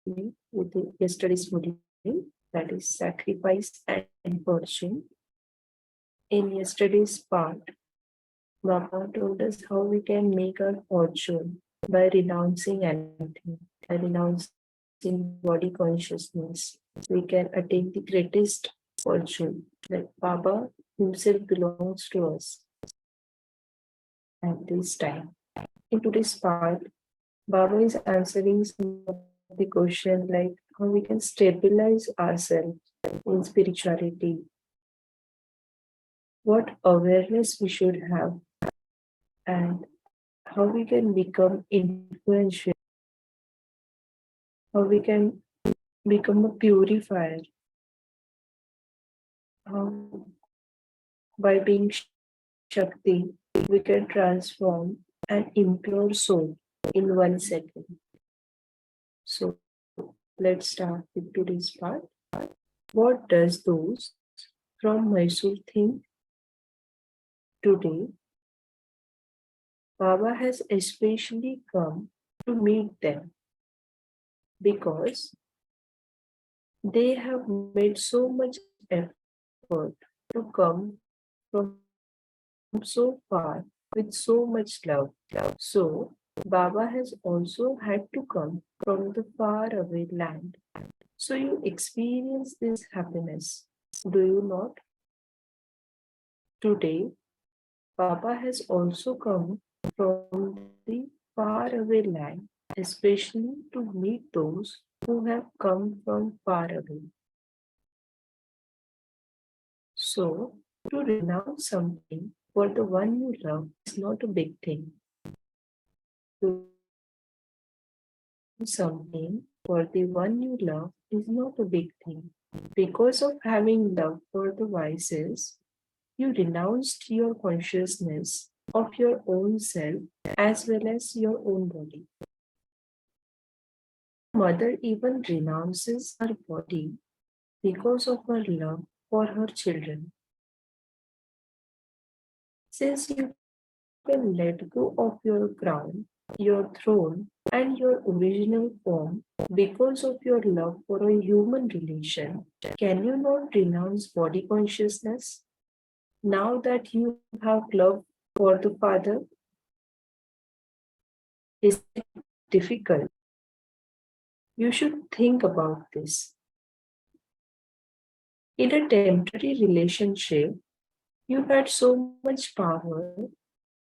with yesterday's module, that is sacrifice and fortune. In yesterday's part, Baba told us how we can make our fortune by renouncing anything, by renouncing body consciousness. We can attain the greatest fortune that Baba himself belongs to us at this time. In today's part, Baba is answering some of the questions like how we can stabilize ourselves in spirituality, what awareness we should have, and how we can become influential, how we can become a purifier, how by being Shakti, we can transform an impure soul in 1 second. So let's start with today's part. What does those from Mysore think? Today, Baba has especially come to meet them because they have made so much effort to come from so far with so much love. So, Baba has also had to come from the faraway land. So, you experience this happiness, do you not? Today, Baba has also come from the faraway land, especially to meet those who have come from far away. So, to renounce something for the one you love is not a big thing. To renounce something for the one you love is not a big thing. Because of having love for the vices, you renounced your consciousness of your own self as well as your own body. Mother even renounces her body because of her love for her children. Since you can let go of your crown, your throne, and your original form because of your love for a human relation, can you not renounce body consciousness? Now that you have love for the Father, is it difficult? You should think about this. In a temporary relationship, you had so much power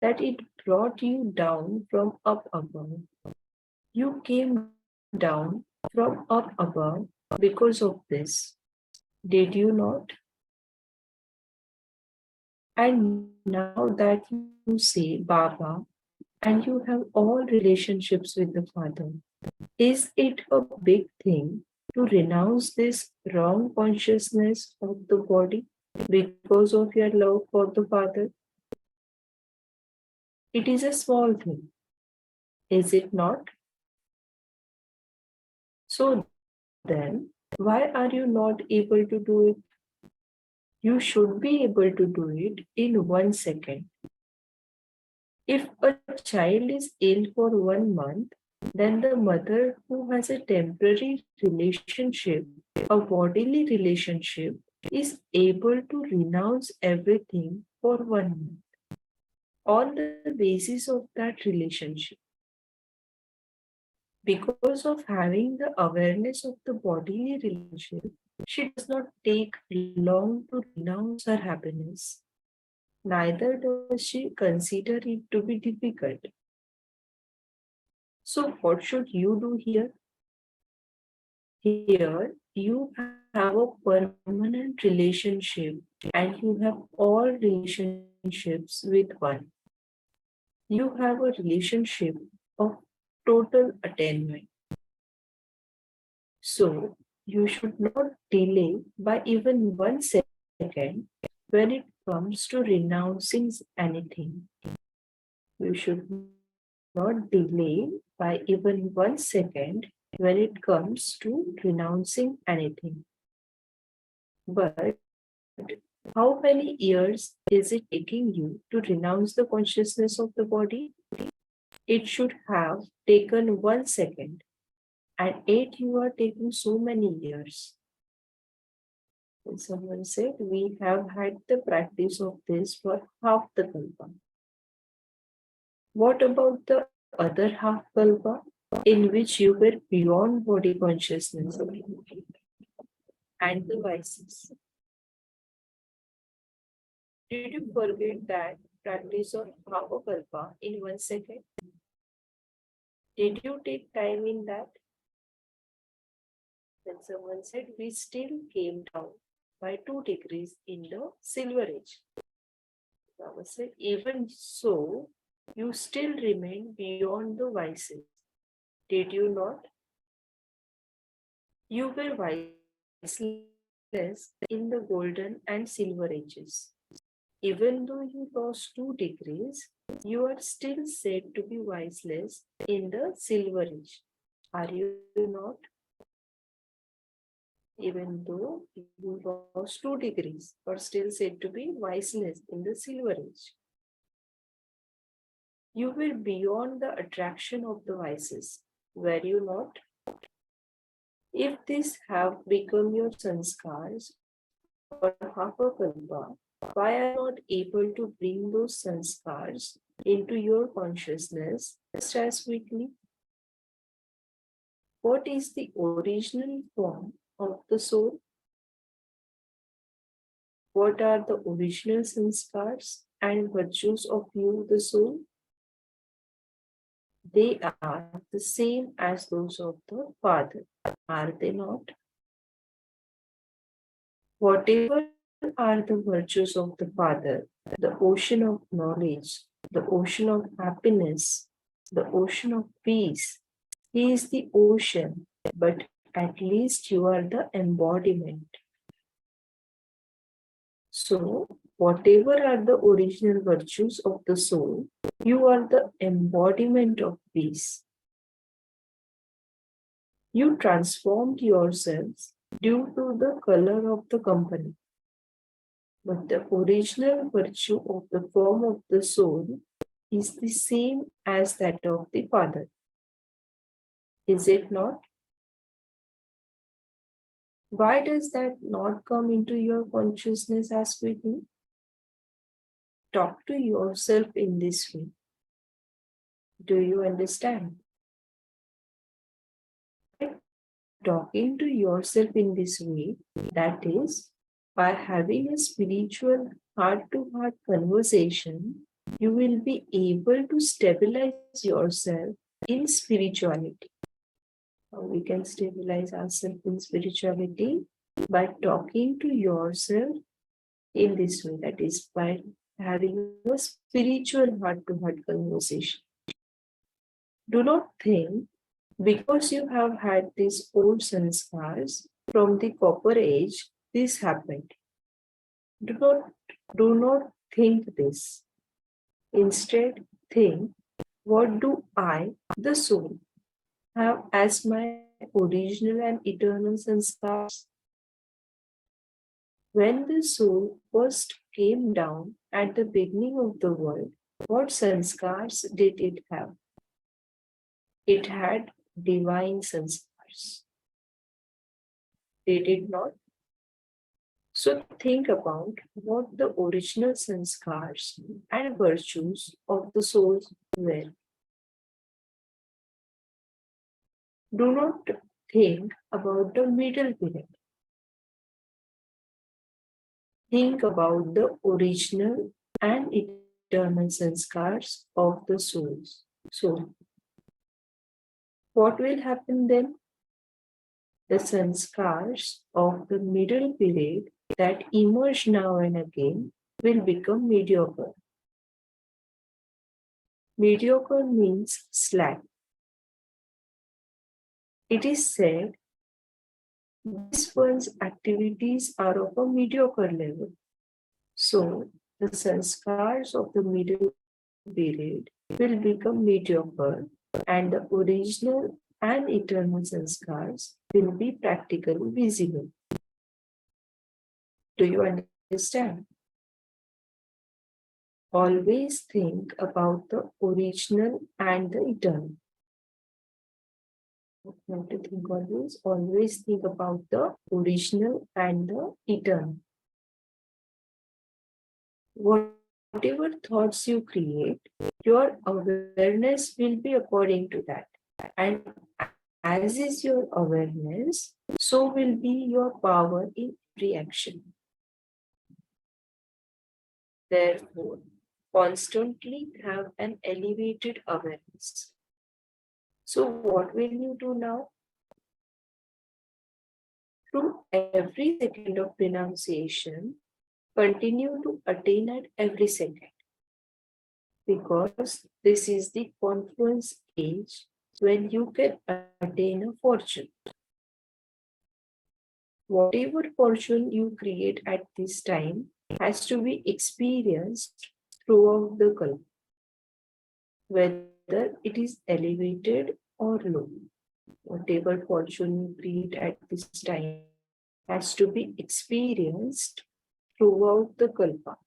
that it brought you down from up above. You came down from up above because of this. Did you not? And now that you say Baba and you have all relationships with the Father, is it a big thing to renounce this wrong consciousness of the body because of your love for the Father? It is a small thing, is it not? So then, why are you not able to do it? You should be able to do it in 1 second. If a child is ill for 1 month, then the mother who has a temporary relationship, a bodily relationship, is able to renounce everything for 1 month on the basis of that relationship. Because of having the awareness of the bodily relationship, she does not take long to renounce her happiness. Neither does she consider it to be difficult. So, what should you do here? Here, you have a permanent relationship and you have all relationships with one. You have a relationship of total attainment. So, you should not delay by even 1 second when it comes to renouncing anything. You should not delay by even 1 second when it comes to renouncing anything. But how many years is it taking you to renounce the consciousness of the body? It should have taken 1 second. and yet you are taking so many years. And someone said, we have had the practice of this for half the kalpa. What about the other half kalpa, in which you were beyond body consciousness and the vices? Did you forget that practice of half a kalpa in 1 second? Did you take time in that? Then someone said, we still came down by 2 degrees in the silver age. Baba said, even so, you still remain beyond the vices. Did you not? You were viceless in the golden and silver ages. Even though you lost 2 degrees, you are still said to be viceless in the silver age. Are you not? Even though you lost 2 degrees, you are still said to be viceless in the silver age. You were beyond the attraction of the vices, were you not? If these have become your sanskars or half a kalpa, why are you not able to bring those sanskars into your consciousness just as quickly? What is the original form of the soul? What are the original sanskars and virtues of you, the soul? They are the same as those of the Father, are they not? Whatever are the virtues of the Father, the ocean of knowledge, the ocean of happiness, the ocean of peace. He is the ocean, but at least you are the embodiment. So, whatever are the original virtues of the soul, you are the embodiment of peace. You transformed yourselves due to the color of the company. But the original virtue of the form of the soul is the same as that of the Father. Is it not? Why does that not come into your consciousness as quickly? Talk to yourself in this way. Do you understand? Talking to yourself in this way, that is, by having a spiritual heart-to-heart conversation, you will be able to stabilize yourself in spirituality. We can stabilize ourselves in spirituality by talking to yourself in this way, that is, by having a spiritual heart-to-heart conversation. Do not think because you have had these old sanskars from the copper age, this happened. Do not think this. Instead, think, what do I, the soul, have as my original and eternal sanskars? When the soul first came down at the beginning of the world, what sanskars did it have? It had divine sanskars. Did it not? So think about what the original sanskars and virtues of the souls were. Do not think about the middle period. Think about the original and eternal sanskars of the souls. So, what will happen then? The sanskars of the middle period that emerge now and again will become mediocre. Mediocre means slack. It is said this one's activities are of a mediocre level. So, the sanskars of the middle period will become mediocre and the original and eternal sanskars will be practically visible. Do you understand? Always think about the original and the eternal. You have to think always think about the original and the eternal. Whatever thoughts you create, your awareness will be according to that. And as is your awareness, so will be your power in reaction. Therefore, constantly have an elevated awareness. So what will you do now? Through every second of renunciation, continue to attain at every second. Because this is the confluence age when you can attain a fortune. Whatever fortune you create at this time has to be experienced throughout the kalpa, whether it is elevated or low. Whatever fortune you create at this time has to be experienced throughout the kalpa,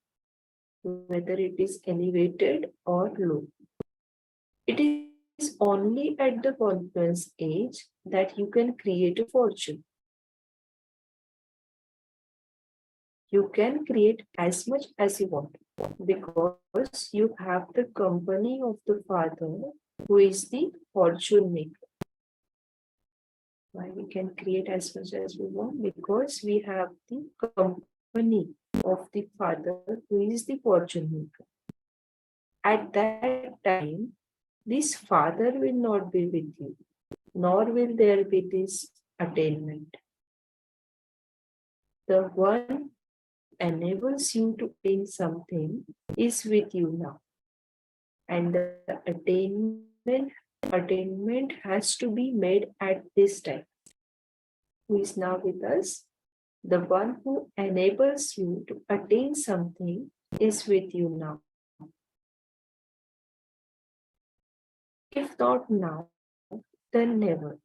whether it is elevated or low. It is only at the confluence age that you can create a fortune. You can create as much as you want because you have the company of the Father who is the fortune maker. Why we can create as much as we want? Because we have the company of the Father who is the fortune maker. At that time, this Father will not be with you, nor will there be this attainment. The one enables you to attain something is with you now. And the attainment has to be made at this time. Who is now with us? The one who enables you to attain something is with you now. If not now, then never.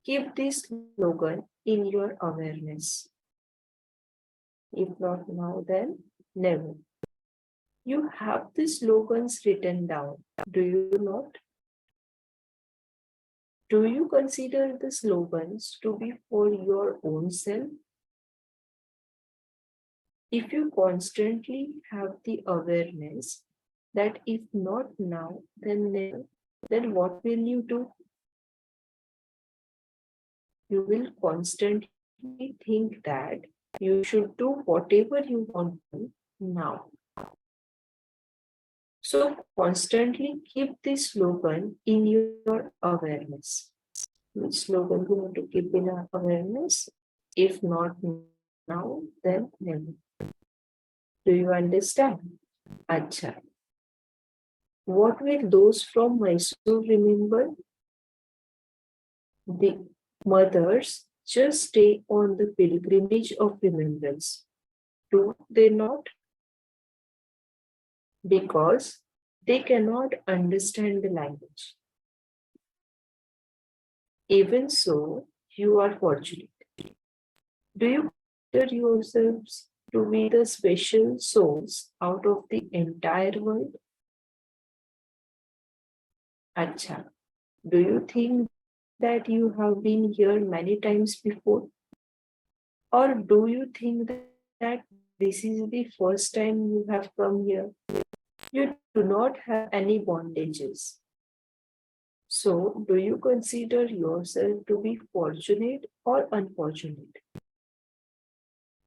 Keep this slogan in your awareness. If not now, then never. You have the slogans written down, do you not? Do you consider the slogans to be for your own self? If you constantly have the awareness that if not now, then never, then what will you do? You will constantly think that you should do whatever you want to now. So constantly keep this slogan in your awareness. Which slogan you want to keep in our awareness? If not now, then never. Do you understand? Acha. What will those from Mysore remember? The mothers just stay on the pilgrimage of remembrance. Do they not? Because they cannot understand the language. Even so, you are fortunate. Do you consider yourselves to be the special souls out of the entire world? Acha. Do you think that you have been here many times before? Or do you think that this is the first time you have come here? You do not have any bondages. So, do you consider yourself to be fortunate or unfortunate?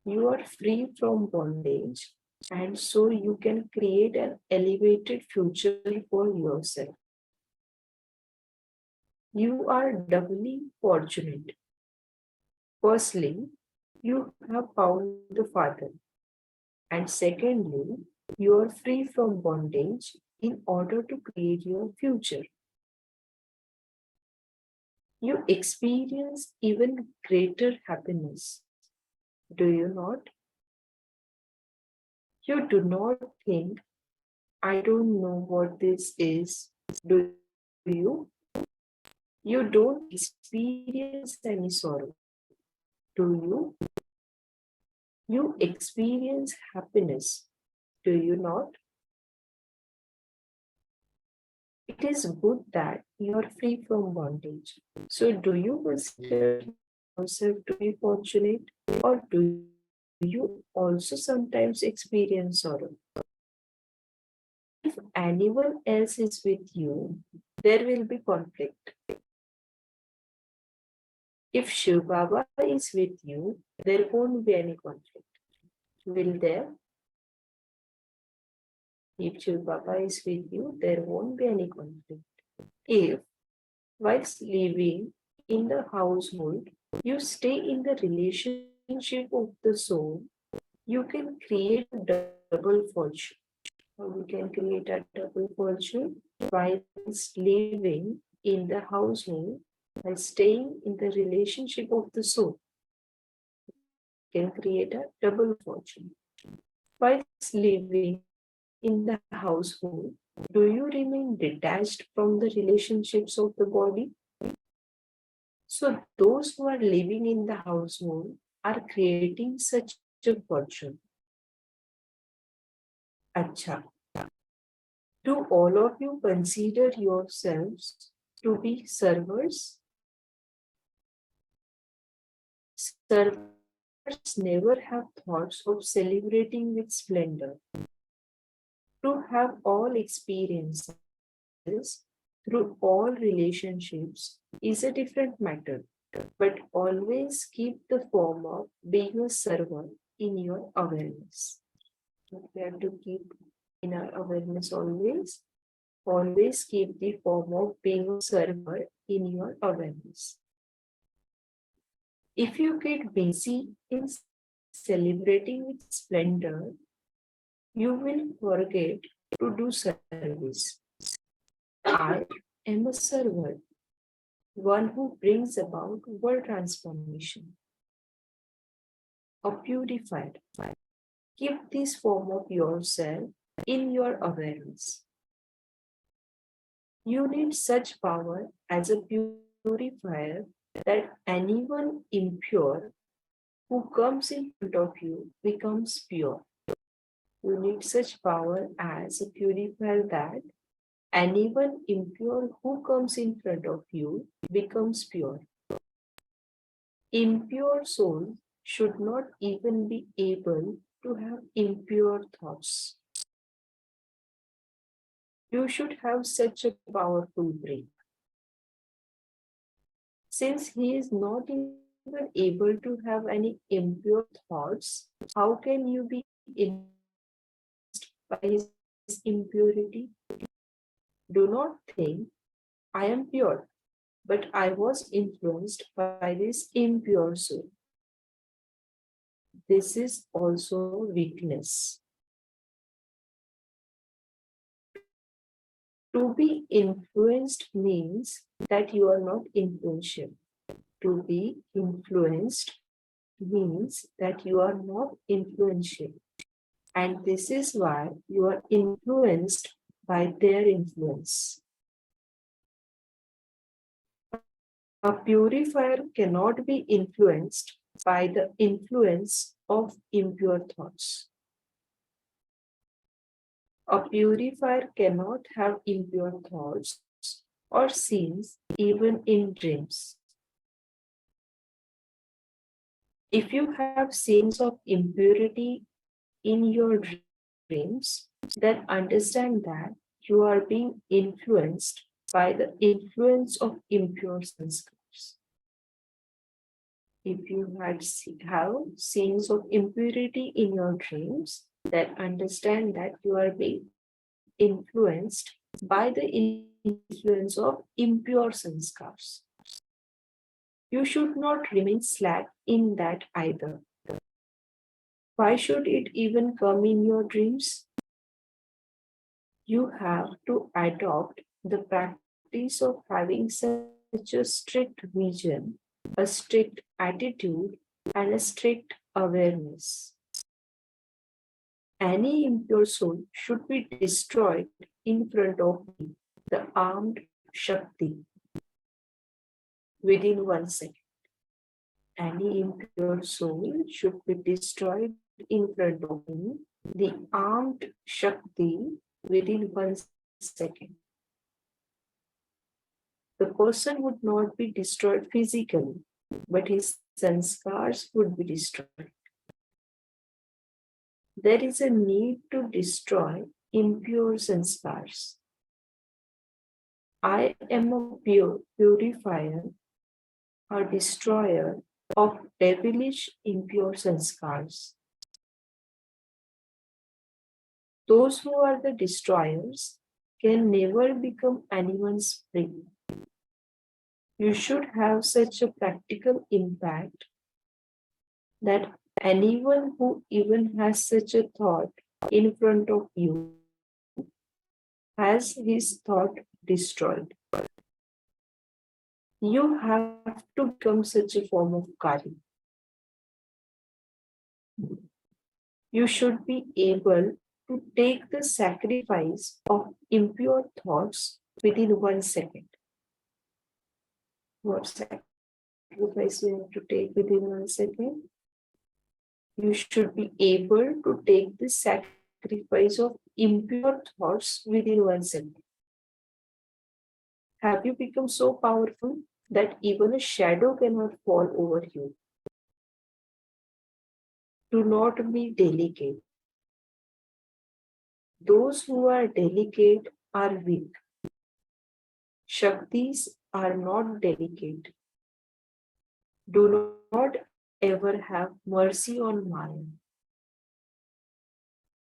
You are free from bondage, and so you can create an elevated future for yourself. You are doubly fortunate. Firstly, you have found the Father. And secondly, you are free from bondage in order to create your future. You experience even greater happiness. Do you not? You do not think, I don't know what this is, do you? You don't experience any sorrow, do you? You experience happiness, do you not? It is good that you are free from bondage. So, do you consider yourself to be fortunate, or do you also sometimes experience sorrow? If anyone else is with you, there will be conflict. If Shiv Baba is with you, there won't be any conflict. Will there? If Shiv Baba is with you, there won't be any conflict. If, whilst living in the household, you stay in the relationship of the soul, you can create a double fortune. You can create a double fortune whilst living in the household, while staying in the relationship of the soul. You can create a double fortune. Whilst living in the household, do you remain detached from the relationships of the body? So those who are living in the household are creating such a fortune. Acha. Do all of you consider yourselves to be servers? Servers never have thoughts of celebrating with splendor. To have all experiences through all relationships is a different matter, but always keep the form of being a server in your awareness. We have to keep in our awareness always. Always keep the form of being a server in your awareness. If you get busy in celebrating with splendor, you will forget to do service. I am a server, one who brings about world transformation. A purifier. Keep this form of yourself in your awareness. You need such power as a purifier that anyone impure who comes in front of you becomes pure. You need such power as a purifier that anyone impure who comes in front of you becomes pure. Impure souls should not even be able to have impure thoughts. You should have such a powerful brain. Since he is not even able to have any impure thoughts, how can you be influenced by his impurity? Do not think, I am pure, but I was influenced by this impure soul. This is also weakness. To be influenced means that you are not influential. To be influenced means that you are not influential. And this is why you are influenced by their influence. A purifier cannot be influenced by the influence of impure thoughts. A purifier cannot have impure thoughts or scenes even in dreams. If you have scenes of impurity in your dreams, then understand that you are being influenced by the influence of impure sanskars. If you have scenes of impurity in your dreams, then understand that you are being influenced by the influence of impure sanskars. You should not remain slack in that either. Why should it even come in your dreams? You have to adopt the practice of having such a strict vision, a strict attitude, and a strict awareness. Any impure soul should be destroyed in front of me, the armed Shakti, within 1 second. Any impure soul should be destroyed in front of me, the armed Shakti, within 1 second. the person would not be destroyed physically, but his sanskars would be destroyed. There is a need to destroy impure sanskars. I am a purifier or destroyer of devilish impure sanskars. Those who are the destroyers can never become anyone's prey. You should have such a practical impact that anyone who even has such a thought in front of you has his thought destroyed. You have to become such a form of Kali. You should be able to take the sacrifice of impure thoughts within 1 second. What sacrifice you have to take within 1 second? You should be able to take the sacrifice of impure thoughts within 1 second. Have you become so powerful that even a shadow cannot fall over you? Do not be delicate. Those who are delicate are weak. Shaktis are not delicate. Do not ever have mercy on Maya.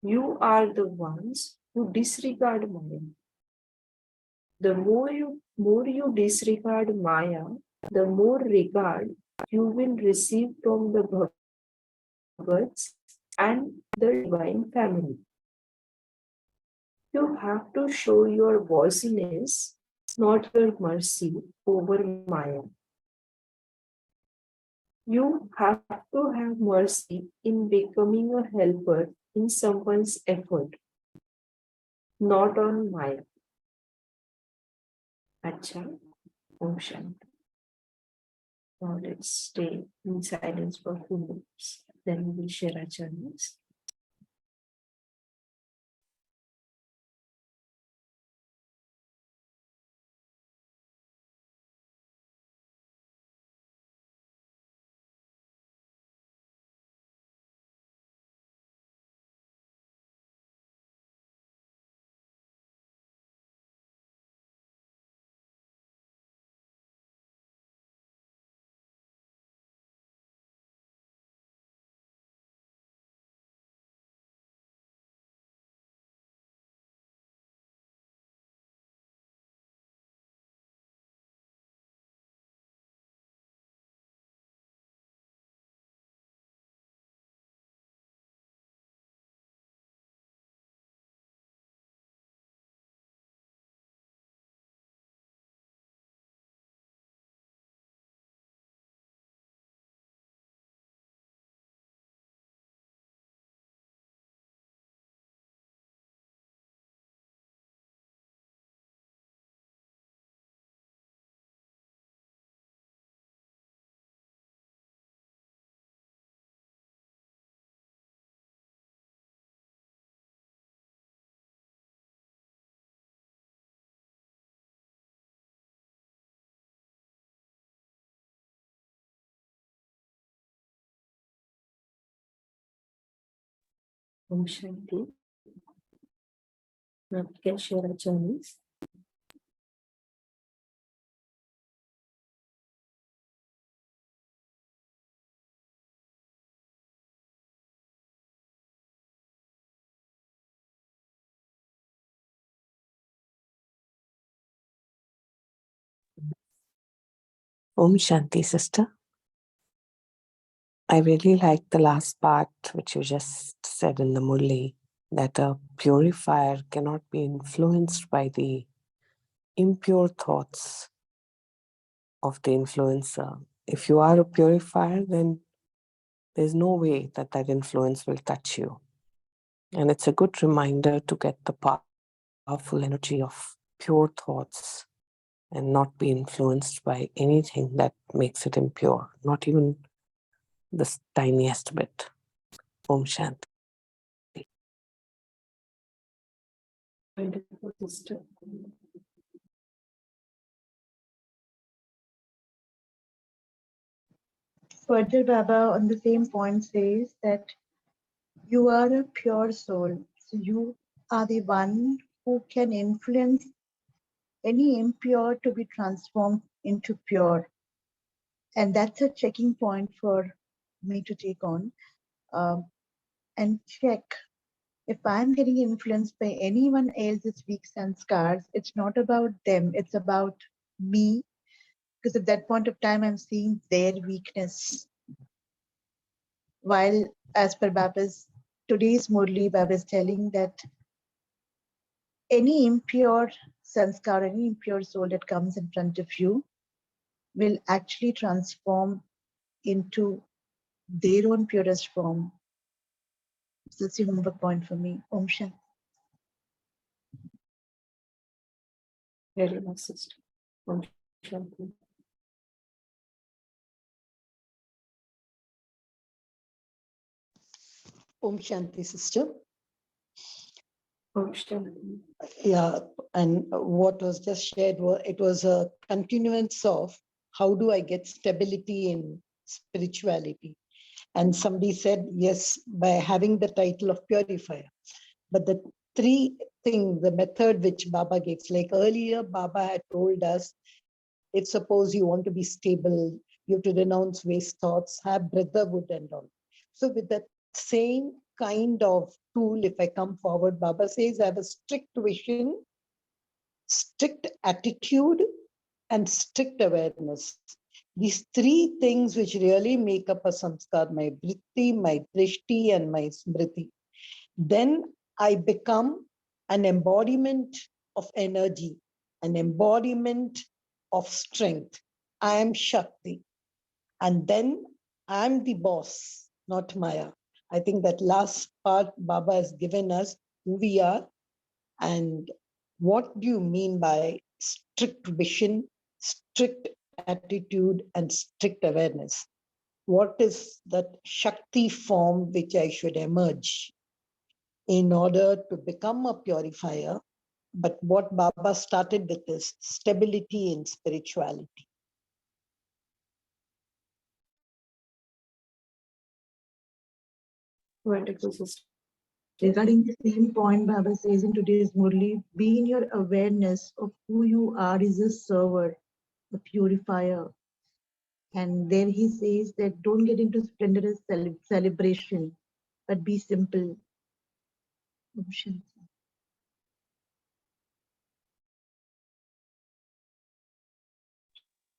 You are the ones who disregard Maya. The more you disregard Maya, the more regard you will receive from the Bhagavats and the divine family. You have to show your bossiness, not your mercy over Maya. You have to have mercy in becoming a helper in someone's effort, not on Maya. Acha, Om Shanti. Now let's stay in silence for a few minutes. Then we will share our journeys. Om Shanti. Now we can share our journeys. Om Shanti, sister. I really like the last part which you just said in the Murli, that a purifier cannot be influenced by the impure thoughts of the influencer. If you are a purifier, then there's no way that that influence will touch you. And it's a good reminder to get the powerful energy of pure thoughts and not be influenced by anything that makes it impure, not even the tiniest bit. Om Shanti. Wonderful, sister. further, Baba on the same point says that you are a pure soul. So you are the one who can influence any impure to be transformed into pure. And that's a checking point for me to take on and check if I'm getting influenced by anyone else's weak sanskars. It's not about them, it's about me. Because at that point of time, I'm seeing their weakness. While, as per Baba's today's Murli, Baba is telling that any impure sanskar, any impure soul that comes in front of you will actually transform into their own purest form. So that's the homework point for me. Om Shanti. Very nice, sister. Om Shanti. Om Shanti, sister. Om Shanti. Yeah, and what was just shared, it was a continuance of how do I get stability in spirituality. And somebody said, yes, by having the title of purifier. But the three things, the method which Baba gives, like earlier, Baba had told us, if suppose you want to be stable, you have to renounce waste thoughts, have brotherhood and all. So with that same kind of tool, if I come forward, Baba says, I have a strict vision, strict attitude, and strict awareness. These three things which really make up a samskar, my vritti, my drishti, and my smriti. Then I become an embodiment of energy, an embodiment of strength. I am Shakti. And then I'm the boss, not Maya. I think that last part Baba has given us who we are and what do you mean by strict vision, strict attitude, and strict awareness. What is that Shakti form which I should emerge in order to become a purifier? But what Baba started with is stability in spirituality. Wonderful, sister. Regarding the same point, Baba says in today's Murli, be in your awareness of who you are as a server, a purifier. And there he says that don't get into splendorous celebration, but be simple. Om Shanti.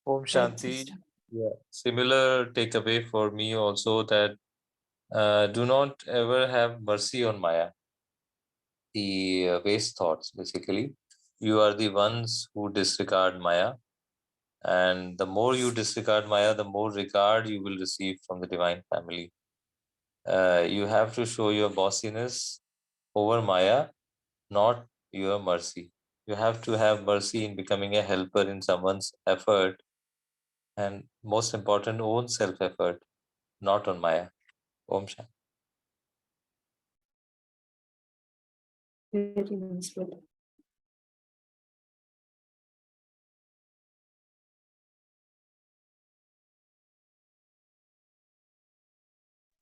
Om Right, Shanti. sister. Yeah. Similar takeaway for me also that do not ever have mercy on Maya, the waste thoughts, basically. You are the ones who disregard Maya. And the more you disregard Maya, the more regard you will receive from the divine family. You have to show your bossiness over Maya, not your mercy. You have to have mercy in becoming a helper in someone's effort, and most important, own self-effort, not on Maya. Om Shanti. Very nice, brother.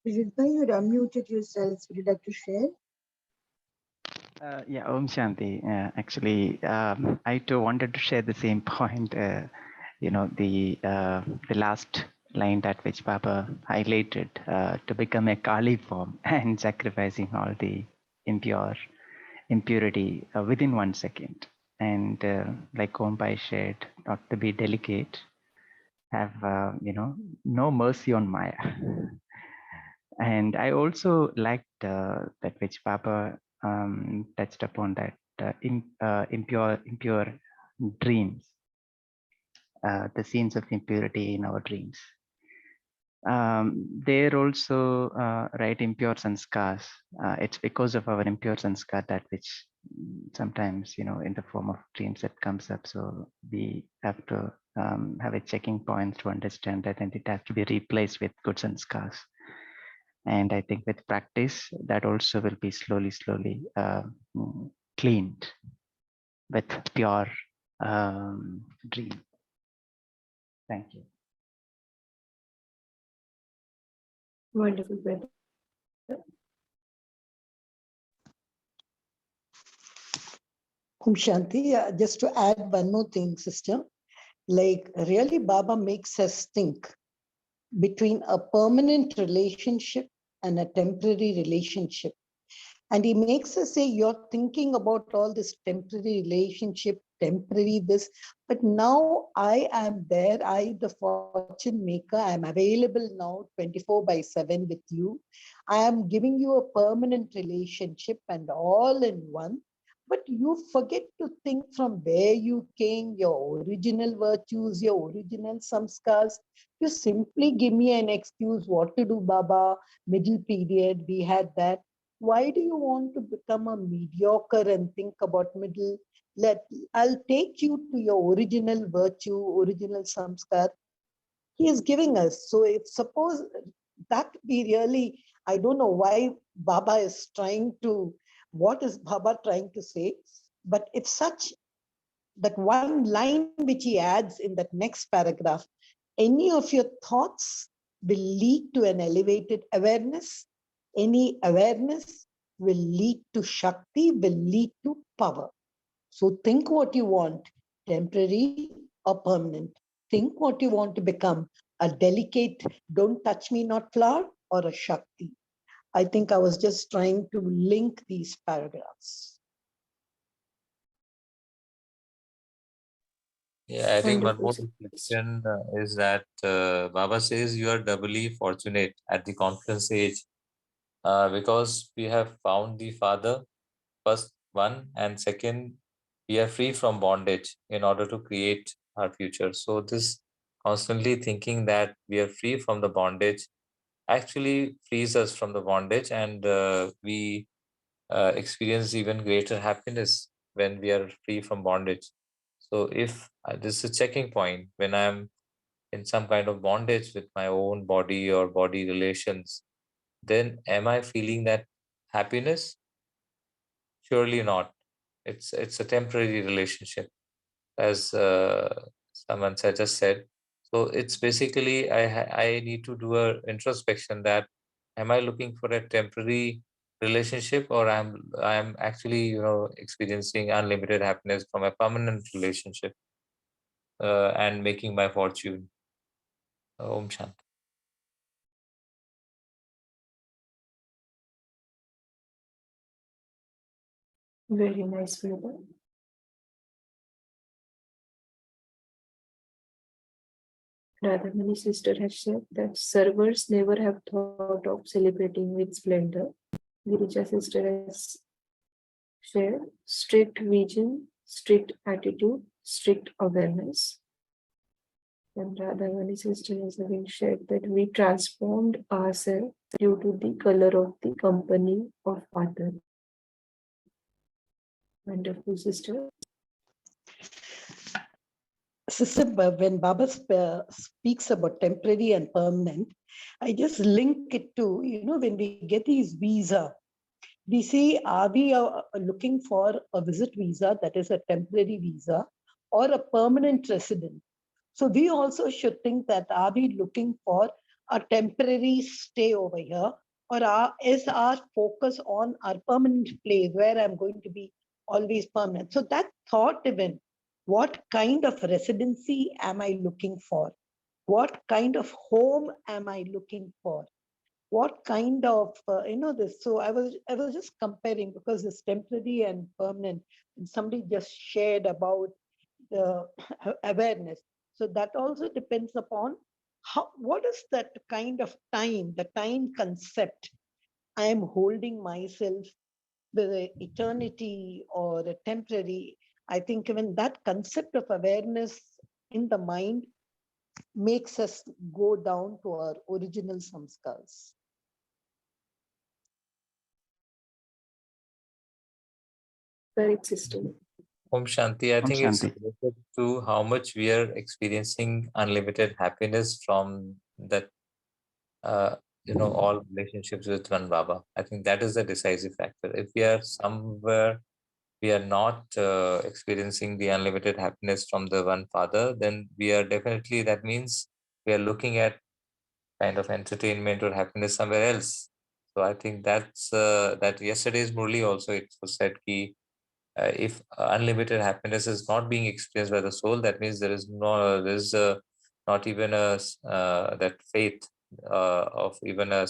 Vijitbhai, you had unmuted yourselves. Would you like to share? Yeah, Om Shanti. Actually, I too wanted to share the same point. The last line that which Baba highlighted to become a Kali form and sacrificing all the impurity within 1 second. And like Ombai shared, not to be delicate, have no mercy on Maya. And I also liked that which Baba touched upon, that impure dreams, the scenes of impurity in our dreams. They're also right, impure sanskars. It's because of our impure sanskar that which sometimes, in the form of dreams that comes up. So we have to have a checking point to understand that, and it has to be replaced with good sanskars. And I think with practice, that also will be slowly cleaned with pure dream. Thank you. Wonderful, brother. Shanti, just to add one more thing, sister, like really Baba makes us think between a permanent relationship and a temporary relationship. And he makes us say, you're thinking about all this temporary relationship, temporary this, but now I am there, I, the fortune maker, I am available now 24/7 with you. I am giving you a permanent relationship and all in one. But you forget to think from where you came, your original virtues, your original samskars. You simply give me an excuse what to do, Baba, middle period, we had that. Why do you want to become a mediocre and think about middle? I'll take you to your original virtue, original samskar. He is giving us. So if suppose that be really, I don't know why Baba is trying to, what is Baba trying to say? But it's such that one line which he adds in that next paragraph, any of your thoughts will lead to an elevated awareness. Any awareness will lead to Shakti, will lead to power. So think what you want, temporary or permanent. Think what you want to become, a delicate, don't touch me not flower, or a Shakti. I think I was just trying to link these paragraphs. Yeah, I think one Wonderful, more sister. reflection is that Baba says you are doubly fortunate at the confidence age because we have found the Father, first one, and second, we are free from bondage in order to create our future. So this constantly thinking that we are free from the bondage actually frees us from the bondage, and we experience even greater happiness when we are free from bondage. So if this is a checking point when I'm in some kind of bondage with my own body or body relations, then am I feeling that happiness? Surely not. It's a temporary relationship, as someone said, just said. So it's basically I need to do a introspection that am I looking for a temporary relationship, or I'm actually experiencing unlimited happiness from a permanent relationship and making my fortune. Om Shanti. Very nice, brother. Radhamani sister has said that servers never have thought of celebrating with splendor. Girija sister has shared strict vision, strict attitude, strict awareness. And Radhamani sister has again shared that we transformed ourselves due to the color of the company of Father. Wonderful, sister. Sister, when Baba speaks about temporary and permanent, I just link it to, when we get these visa, we say, are we looking for a visit visa, that is a temporary visa, or a permanent resident? So we also should think that, are we looking for a temporary stay over here, or is our focus on our permanent place where I'm going to be always permanent? So that thought even, what kind of residency am I looking for? What kind of home am I looking for? What kind of this? So I was just comparing, because it's temporary and permanent, and somebody just shared about the awareness. So that also depends upon what is that kind of time, the time concept I am holding myself, the eternity or the temporary. I think even that concept of awareness in the mind makes us go down to our original samskars. Correct, sister. Om Shanti. I Om think it's Shanti. related to how much we are experiencing unlimited happiness from that, all relationships with one Baba. I think that is the decisive factor. If we are somewhere we are not experiencing the unlimited happiness from the one Father, then we are definitely, that means we are looking at kind of entertainment or happiness somewhere else. So I think that's that yesterday's Murli also it was said ki if unlimited happiness is not being experienced by the soul, that means there is no not even that faith of even a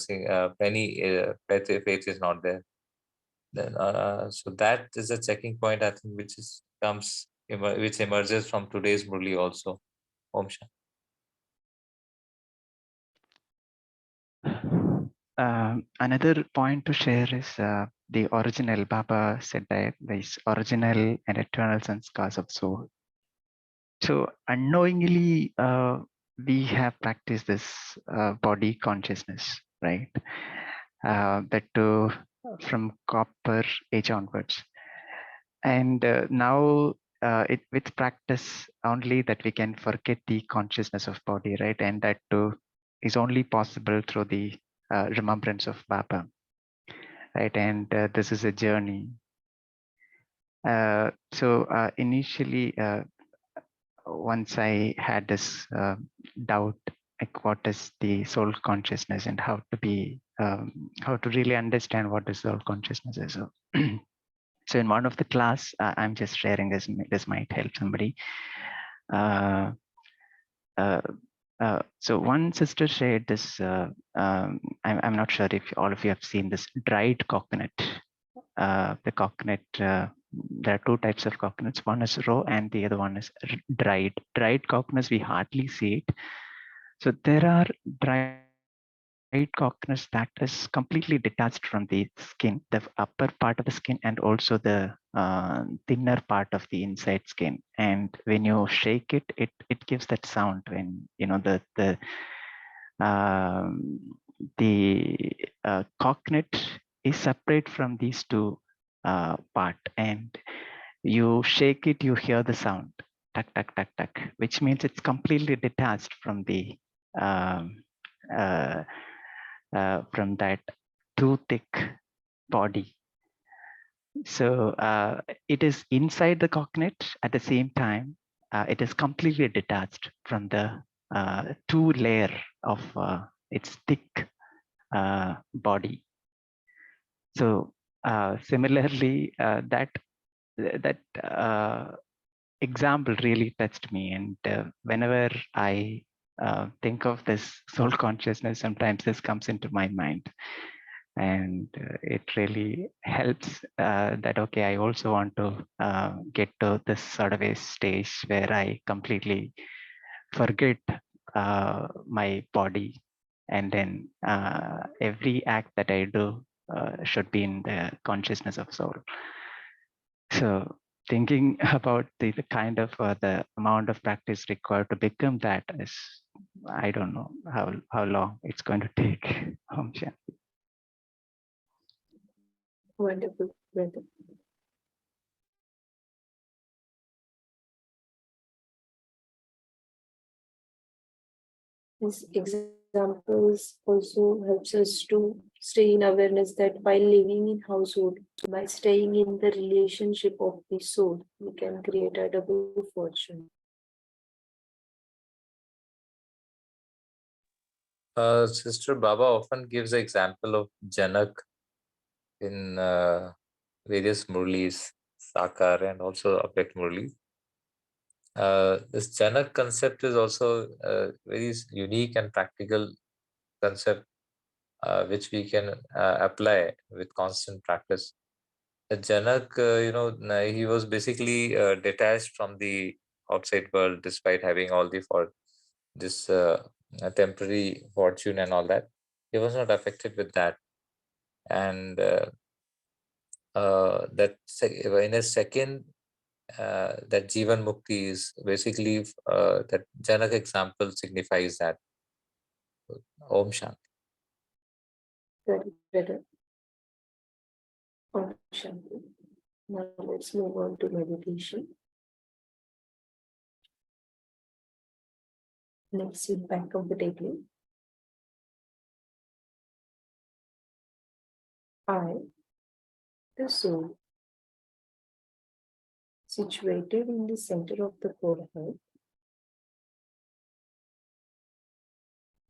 penny faith is not there. Then so that is a checking point I think which is which emerges from today's Murli also. Om Shanti. Another point to share is the original Baba said that this original and eternal sanskars of soul. So unknowingly, we have practiced this body consciousness, right? That from copper age onwards, and now with practice only that we can forget the consciousness of body, right? And that too is only possible through the remembrance of Baba, right? And this is a journey. So initially, once I had this doubt, like what is the soul consciousness and how to really understand what the soul consciousness is. So, so in one of the class, I'm just sharing this. This might help somebody. So one sister shared this. I'm not sure if all of you have seen this dried coconut. The coconut. There are two types of coconuts. One is raw, and the other one is dried. Dried coconuts we hardly see it. So there are dried coconuts that is completely detached from the skin, the upper part of the skin, and also the thinner part of the inside skin. And when you shake it, it gives that sound when you know the coconut is separate from these two part, and you shake it, you hear the sound, tuck tuck tuck tuck, which means it's completely detached from the from that too thick body. So it is inside the coconut. At the same time, it is completely detached from the two layer of its thick body. So similarly, that example really touched me, and whenever I think of this soul consciousness, sometimes this comes into my mind, and it really helps that okay, I also want to get to this sort of a stage where I completely forget my body, and then every act that I do should be in the consciousness of soul. So thinking about the kind of the amount of practice required to become that is, I don't know how long it's going to take. Om Shanti. Wonderful, brother. These examples also helps us to stay in awareness that while living in household, by staying in the relationship of the soul, we can create a double fortune. Sister Baba often gives the example of Janak in various Murlis, Sakar and also Abhyakt Murli. This Janak concept is also a very unique and practical concept which we can apply with constant practice. Janak, he was basically detached from the outside world despite having all the this temporary fortune and all that. He was not affected with that, and in a second, that Jivan Mukti is basically that Janak example signifies that. Om Shanti. Very better. Om Shanti. Now let's move on to meditation. Next, sit back comfortably. I, the soul, situated in the center of the forehead.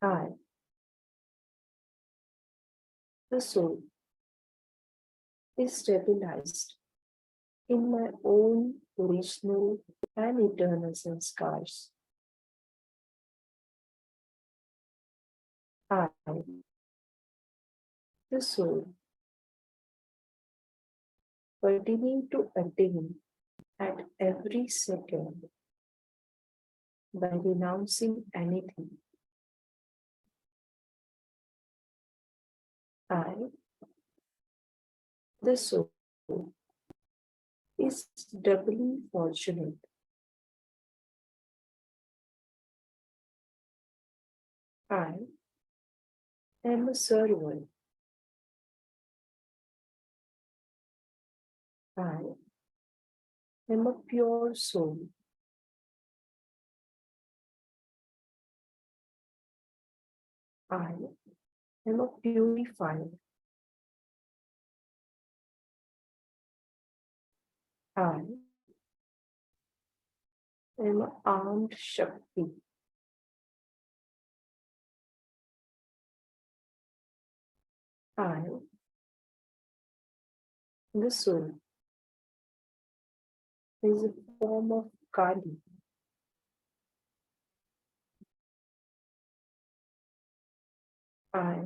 I, the soul is stabilized in my own original and eternal sanskars. I, the soul, continue to attain at every second by renouncing anything. I, the soul, is doubly fortunate. I am a servant. I am a pure soul. I am a purifier. I am an armed Shakti. I, the soul, is a form of Kali. I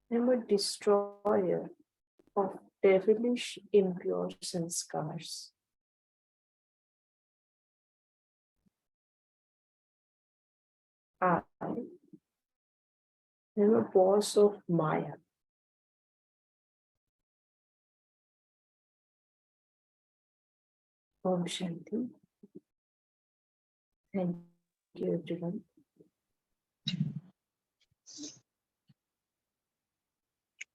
am a destroyer of devilish impure sanskars. I am a boss of Maya. Om Shanti. Thank you, everyone.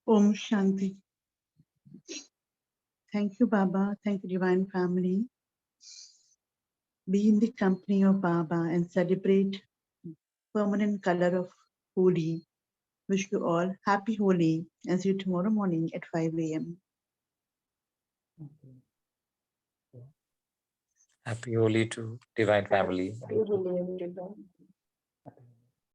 Om Shanti. Thank you, Baba. Thank you, Divine Family. Be in the company of Baba and celebrate permanent color of Holi. Wish you all happy Holi and see you tomorrow morning at 5 a.m. Happy Holi to Divine Family. Happy Holi, everyone.